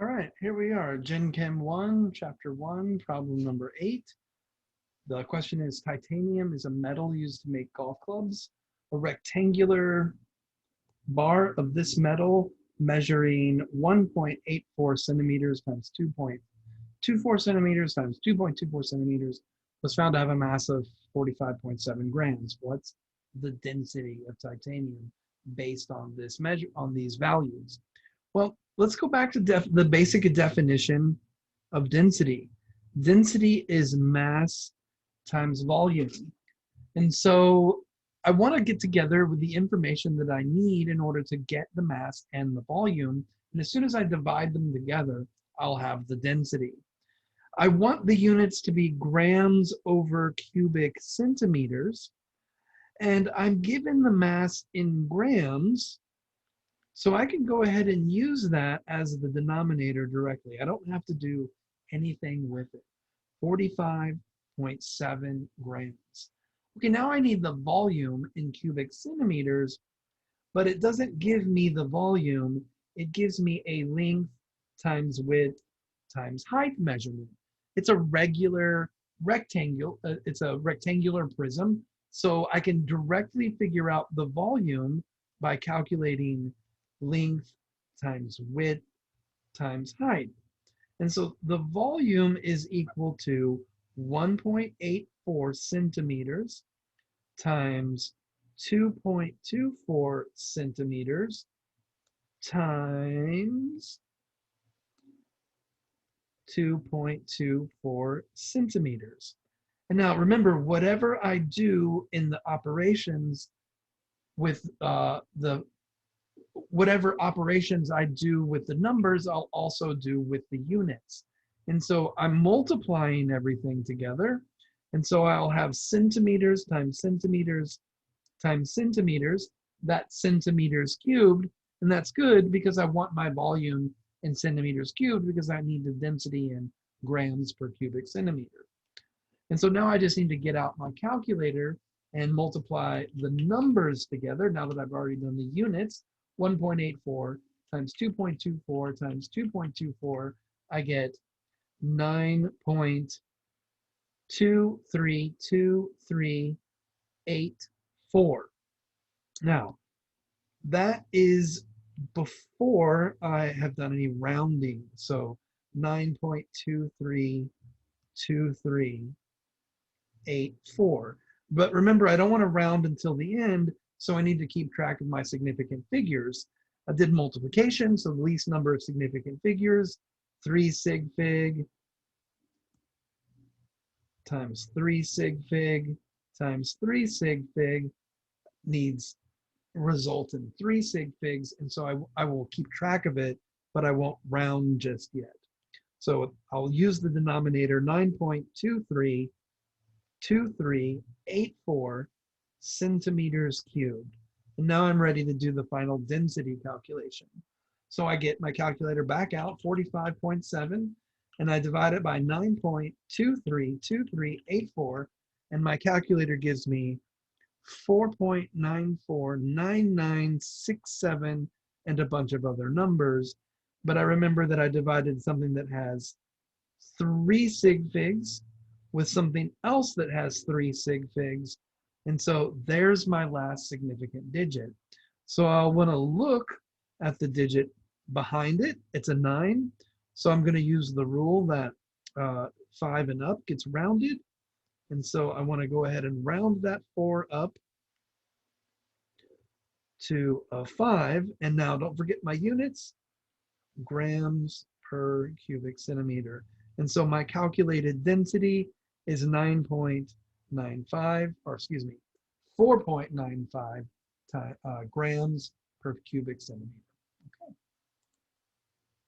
All right, here we are, Gen Chem 1, Chapter 1, problem number 8. The question is, titanium is a metal used to make golf clubs. A rectangular bar of this metal measuring 1.84 centimeters times 2.24 centimeters times 2.24 centimeters was found to have a mass of 45.7 grams. What's the density of titanium based on this measure, on these values? Well, let's go back to the basic definition of density. Density is mass times volume. And so I want to get together with the information that I need in order to get the mass and the volume. And as soon as I divide them together, I'll have the density. I want the units to be grams over cubic centimeters. And I'm given the mass in grams. So I can go ahead and use that as the denominator directly. I don't have to do anything with it. 45.7 grams. Okay, now I need the volume in cubic centimeters, but it doesn't give me the volume. It gives me a length times width times height measurement. It's a regular rectangle. It's a rectangular prism. So I can directly figure out the volume by calculating length times width times height. And so the volume is equal to 1.84 centimeters times 2.24 centimeters times 2.24 centimeters. And now remember, whatever I do in the operations with whatever operations I do with the numbers, I'll also do with the units. And so I'm multiplying everything together. And so I'll have centimeters times centimeters times centimeters. That's centimeters cubed. And that's good because I want my volume in centimeters cubed because I need the density in grams per cubic centimeter. And so now I just need to get out my calculator and multiply the numbers together now that I've already done the units. 1.84 times 2.24 times 2.24, I get 9.23238.4. Now, that is before I have done any rounding. So 9.232384. But remember, I don't want to round until the end, so I need to keep track of my significant figures. I did multiplication, so the least number of significant figures, 3 sig fig times 3 sig fig times 3 sig fig needs result in 3 sig figs, and so I will keep track of it, but I won't round just yet. So I'll use the denominator 9.232384 centimeters cubed. And now I'm ready to do the final density calculation. So I get my calculator back out, 45.7, and I divide it by 9.232384, and my calculator gives me 4.949967 and a bunch of other numbers. But I remember that I divided something that has 3 sig figs with something else that has 3 sig figs. And so there's my last significant digit. So I'll want to look at the digit behind it. It's a 9. So I'm going to use the rule that 5 and up gets rounded. And so I want to go ahead and round that 4 up to 5. And now don't forget my units, grams per cubic centimeter. And so my calculated density is 9.95, or excuse me, 4.95 grams per cubic centimeter.